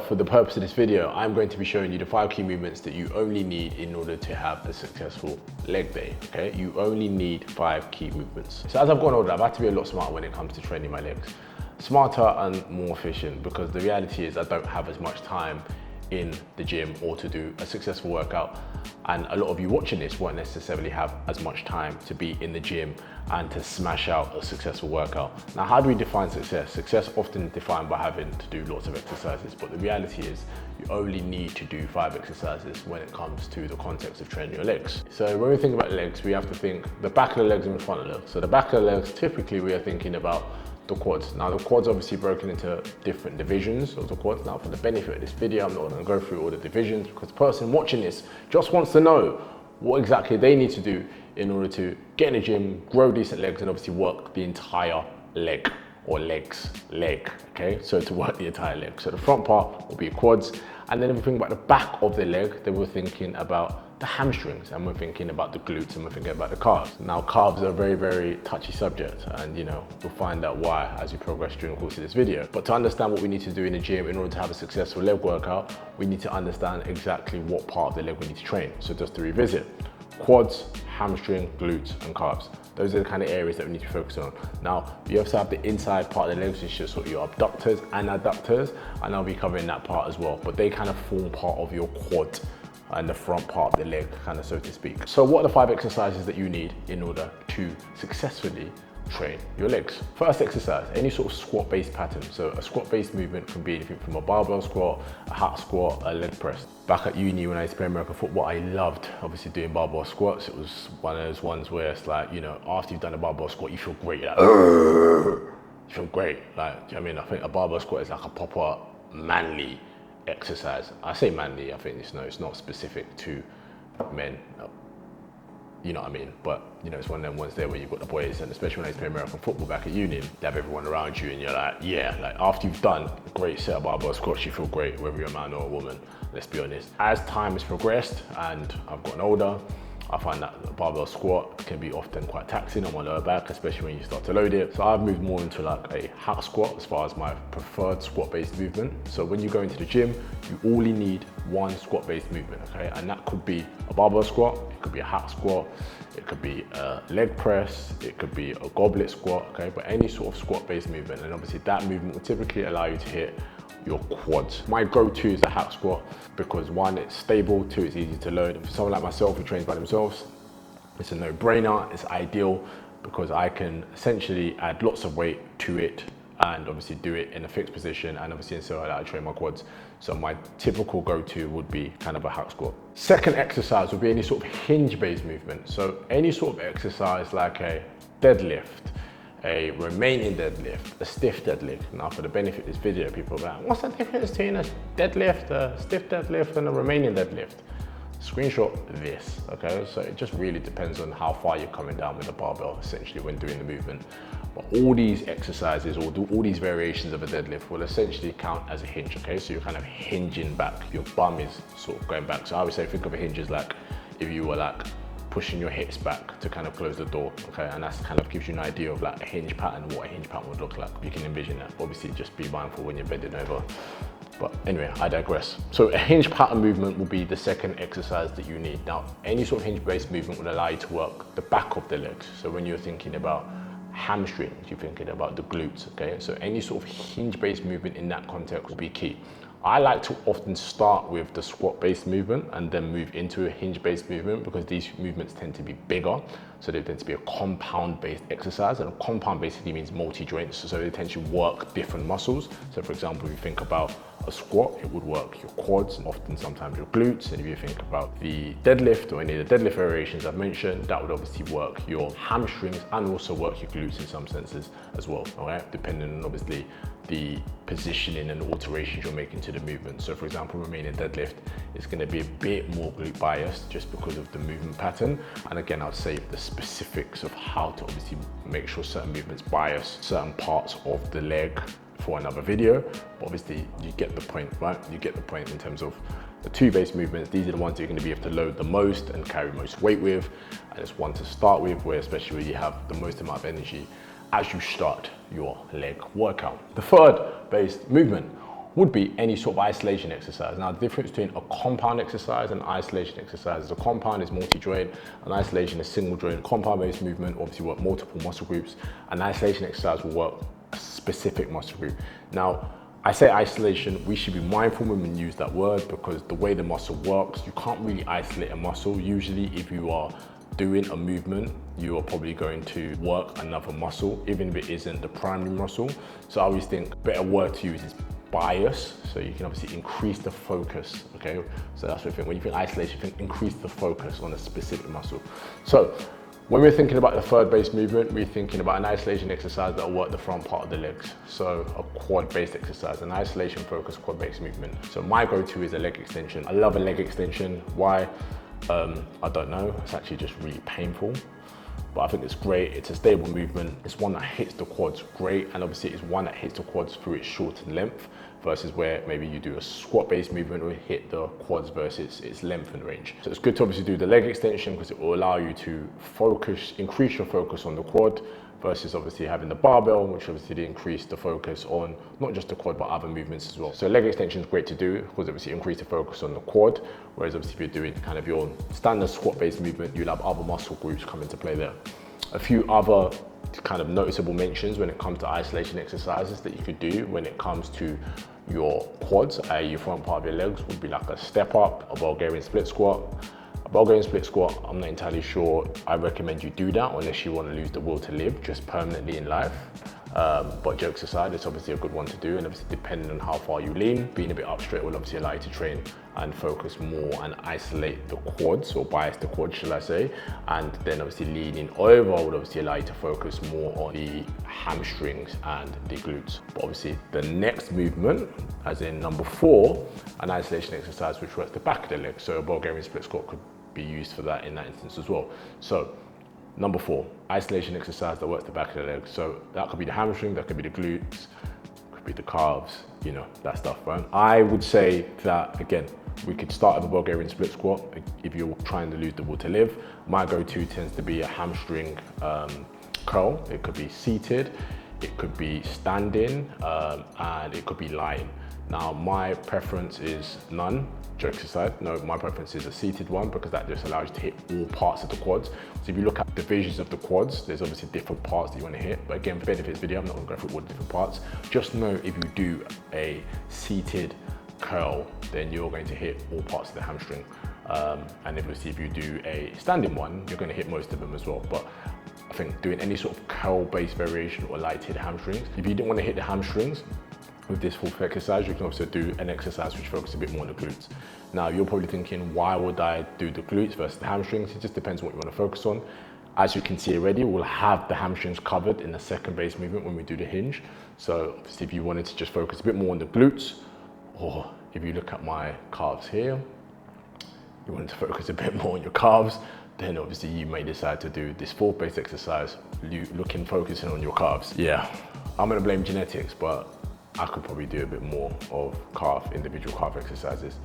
for the purpose of this video, I'm going to be showing you the 5 key movements that you only need in order to have a successful leg day, okay? You only need 5 key movements. So as I've gone older, I've had to be a lot smarter when it comes to training my legs. Smarter and more efficient, because the reality is I don't have as much time in the gym or to do a successful workout. And a lot of you watching this won't necessarily have as much time to be in the gym and to smash out a successful workout. Now, how do we define success? Success often defined by having to do lots of exercises, but the reality is you only need to do 5 exercises when it comes to the context of training your legs. So when we think about legs, we have to think the back of the legs and the front of the legs. So the back of the legs, typically we are thinking about the quads. Now the quads obviously broken into different divisions of the quads. Now for the benefit of this video, I'm not going to go through all the divisions because the person watching this just wants to know what exactly they need to do in order to get in the gym, grow decent legs, and obviously work the entire leg or leg, okay? So to work the entire leg. So the front part will be your quads. And then if we think about the back of the leg, then we're thinking about the hamstrings, and we're thinking about the glutes, and we're thinking about the calves. Now calves are a very, very touchy subject, and we'll find out why as we progress during the course of this video. But to understand what we need to do in the gym in order to have a successful leg workout, we need to understand exactly what part of the leg we need to train. So just to revisit, quads, hamstring, glutes, and calves. Those are the kind of areas that we need to focus on. Now, you also have the inside part of the legs, which is sort of your abductors and adductors, and I'll be covering that part as well. But they kind of form part of your quad and the front part of the leg, kind of so to speak. So what are the 5 exercises that you need in order to successfully train your legs? First exercise, any sort of squat-based pattern. So a squat-based movement can be anything from a barbell squat, a hack squat, a leg press. Back at uni when I used to play American football, I loved obviously doing barbell squats. It was one of those ones where it's like, after you've done a barbell squat, you feel great. You're like, you feel great. Like, I think a barbell squat is like a proper manly exercise. I say manly, I think it's not specific to men, you know what I mean? But it's one of them ones there where you've got the boys, and especially when I used to play American football back at uni, they have everyone around you and you're like, yeah, like after you've done a great set of barbell squats, you feel great, whether you're a man or a woman, let's be honest. As time has progressed and I've gotten older, I find that the barbell squat can be often quite taxing on my lower back, especially when you start to load it. So I've moved more into like a hack squat as far as my preferred squat-based movement. So when you go into the gym, you only need 1 squat-based movement, okay? And that could be a barbell squat, it could be a hack squat, it could be a leg press, it could be a goblet squat, okay? But any sort of squat-based movement, and obviously that movement will typically allow you to hit your quads. My go-to is a hack squat because 1, it's stable, 2, it's easy to load. And for someone like myself who trains by themselves, it's a no-brainer, it's ideal because I can essentially add lots of weight to it and obviously do it in a fixed position, and obviously in so that I train my quads. So my typical go-to would be kind of a hack squat. Second exercise would be any sort of hinge-based movement. So any sort of exercise like a deadlift, a remaining deadlift, a stiff deadlift. Now for the benefit of this video, people are like, what's the difference between a deadlift, a stiff deadlift, and a remaining deadlift? Screenshot this, okay? So it just really depends on how far you're coming down with the barbell, essentially, when doing the movement. But all these exercises, or all these variations of a deadlift will essentially count as a hinge, okay? So you're kind of hinging back. Your bum is sort of going back. So I would say think of a hinge as like if you were like pushing your hips back to kind of close the door, okay? And that's kind of gives you an idea of like a hinge pattern, what a hinge pattern would look like. You can envision that. Obviously, just be mindful when you're bending over. But anyway, I digress. So a hinge pattern movement will be the second exercise that you need. Now, any sort of hinge-based movement will allow you to work the back of the legs. So when you're thinking about hamstrings, you're thinking about the glutes, okay? So any sort of hinge-based movement in that context will be key. I like to often start with the squat-based movement and then move into a hinge-based movement because these movements tend to be bigger. So they tend to be a compound-based exercise, and a compound basically means multi-joints. So they tend to work different muscles. So for example, if you think about a squat, it would work your quads and often sometimes your glutes. And if you think about the deadlift or any of the deadlift variations I've mentioned, that would obviously work your hamstrings and also work your glutes in some senses as well, all right? Depending on obviously the positioning and alterations you're making to the movement. So for example, remaining deadlift is going to be a bit more glute biased just because of the movement pattern. And again, I'll save the specifics of how to obviously make sure certain movements bias certain parts of the leg for another video. But obviously you get the point, right? You get the point in terms of the 2 base movements. These are the ones you're going to be able to load the most and carry most weight with. And it's one to start with, where especially where you have the most amount of energy as you start your leg workout. The third base movement would be any sort of isolation exercise. Now, the difference between a compound exercise and isolation exercise is a compound is multi-joint, and isolation is single joint. Compound-based movement obviously work multiple muscle groups, and isolation exercise will work a specific muscle group. Now, I say isolation, we should be mindful when we use that word, because the way the muscle works, you can't really isolate a muscle. Usually, if you are doing a movement, you are probably going to work another muscle, even if it isn't the primary muscle. So I always think a better word to use is bias. So you can obviously increase the focus, okay? So that's what I think. When you think isolation, think increase the focus on a specific muscle. So when we're thinking about the third base movement, we're thinking about an isolation exercise that will work the front part of the legs. So a quad-based exercise, an isolation-focused quad-based movement. So my go-to is a leg extension. I love a leg extension. Why? I don't know. It's actually just really painful, but I think it's great. It's a stable movement. It's one that hits the quads great, and obviously it's one that hits the quads through its shortened length, versus where maybe you do a squat-based movement or hit the quads versus its length and range. So it's good to obviously do the leg extension because it will allow you to focus, increase your focus on the quad, versus obviously having the barbell, which obviously increase the focus on not just the quad, but other movements as well. So leg extension is great to do because obviously increase the focus on the quad, whereas obviously if you're doing kind of your standard squat-based movement, you'll have other muscle groups come into play there. A few other kind of noticeable mentions when it comes to isolation exercises that you could do when it comes to your quads, i.e. your front part of your legs, would be like a step up, a Bulgarian split squat. A Bulgarian split squat, I'm not entirely sure I recommend you do that unless you want to lose the will to live just permanently in life. But jokes aside, it's obviously a good one to do, and obviously depending on how far you lean, being a bit up straight will obviously allow you to train and focus more and isolate the quads, or bias the quads, shall I say, and then obviously leaning over would obviously allow you to focus more on the hamstrings and the glutes. But obviously the next movement, as in number 4, an isolation exercise which works the back of the leg. So a Bulgarian split squat could be used for that in that instance as well. So number 4, isolation exercise that works the back of the leg. So that could be the hamstring, that could be the glutes, could be the calves, you know, that stuff, right? I would say that, again, we could start with a Bulgarian split squat if you're trying to lose the will to live. My go-to tends to be a hamstring curl. It could be seated, it could be standing, and it could be lying. Now, my preference is none. Jokes aside, no, my preference is a seated one because that just allows you to hit all parts of the quads. So if you look at divisions of the quads, there's obviously different parts that you want to hit. But again, for benefits video, I'm not going to go through all the different parts. Just know if you do a seated curl, then you're going to hit all parts of the hamstring. And obviously if you do a standing one, you're going to hit most of them as well. But I think doing any sort of curl-based variation will allow you to hit the hamstrings. If you didn't want to hit the hamstrings, with this fourth exercise, you can also do an exercise which focuses a bit more on the glutes. Now, you're probably thinking, why would I do the glutes versus the hamstrings? It just depends on what you want to focus on. As you can see already, we'll have the hamstrings covered in the second base movement when we do the hinge. So obviously if you wanted to just focus a bit more on the glutes, or if you look at my calves here, you wanted to focus a bit more on your calves, then obviously you may decide to do this fourth base exercise, focusing on your calves. Yeah, I'm gonna blame genetics, but I could probably do a bit more of individual calf exercises.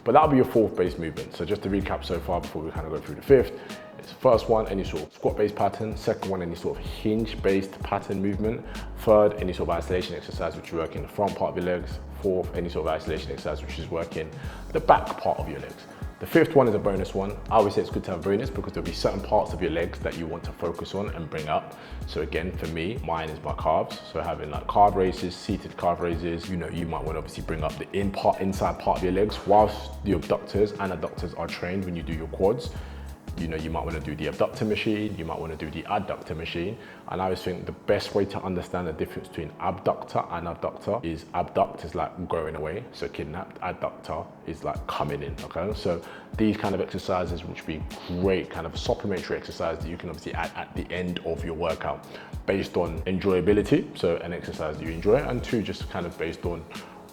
But that'll be your fourth base movement. So just to recap so far before we kind of go through the fifth, it's first one, any sort of squat-based pattern. Second one, any sort of hinge-based pattern movement. Third, any sort of isolation exercise which is working the front part of your legs. Fourth, any sort of isolation exercise which is working the back part of your legs. The fifth one is a bonus one. I always say it's good to have a bonus because there'll be certain parts of your legs that you want to focus on and bring up. So again, for me, mine is my calves. So having like calf raises, seated calf raises, you know, you might want to obviously bring up the inside part of your legs whilst the abductors and adductors are trained when you do your quads. You know, you might want to do the abductor machine, you might want to do the adductor machine. And I always think the best way to understand the difference between abductor and adductor is abduct is like going away, so kidnapped. Adductor is like coming in, okay? So these kind of exercises, which would be great kind of supplementary exercise that you can obviously add at the end of your workout based on enjoyability, so an exercise that you enjoy, and two, just kind of based on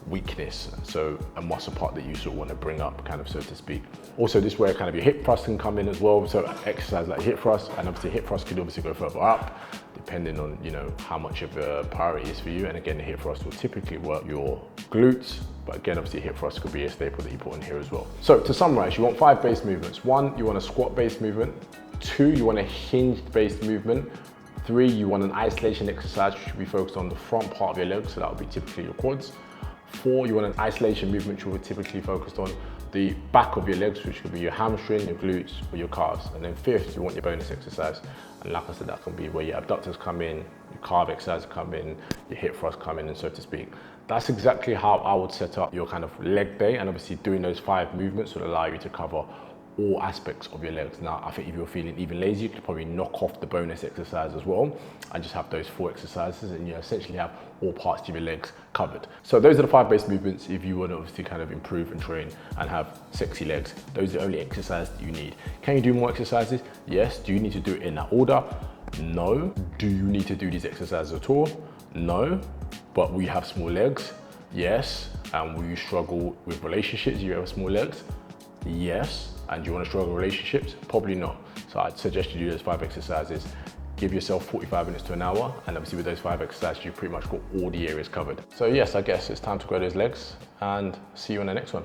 weakness, so a muscle part that you sort of want to bring up, kind of, so to speak. Also, this is where kind of your hip thrust can come in as well. So exercise like hip thrust, and obviously hip thrust could obviously go further up, depending on, you know, how much of a priority is for you. And again, the hip thrust will typically work your glutes, but again, obviously hip thrust could be a staple that you put in here as well. So to summarize, you want 5 base movements. 1, you want a squat based movement. 2, you want a hinged based movement. 3, you want an isolation exercise which should be focused on the front part of your legs, so that would be typically your quads. 4, you want an isolation movement, which we're typically focused on the back of your legs, which could be your hamstring, your glutes, or your calves. And then 5th, you want your bonus exercise. And like I said, that can be where your abductors come in, your calf exercise come in, your hip thrust come in, and so to speak. That's exactly how I would set up your kind of leg day, and obviously doing those 5 movements will allow you to cover all aspects of your legs. Now, I think if you're feeling even lazy, you could probably knock off the bonus exercise as well and just have those 4 exercises, and you essentially have all parts of your legs covered. So those are the 5 base movements if you want to obviously kind of improve and train and have sexy legs. Those are the only exercises you need. Can you do more exercises? Yes. Do you need to do it in that order? No. Do you need to do these exercises at all? No. But will you have small legs? Yes. And will you struggle with relationships if you have small legs? Yes. And do you want to struggle with relationships? Probably not. So I'd suggest you do those 5 exercises. Give yourself 45 minutes to an hour, and obviously with those 5 exercises, you've pretty much got all the areas covered. So yes, I guess it's time to grow those legs, and see you on the next one.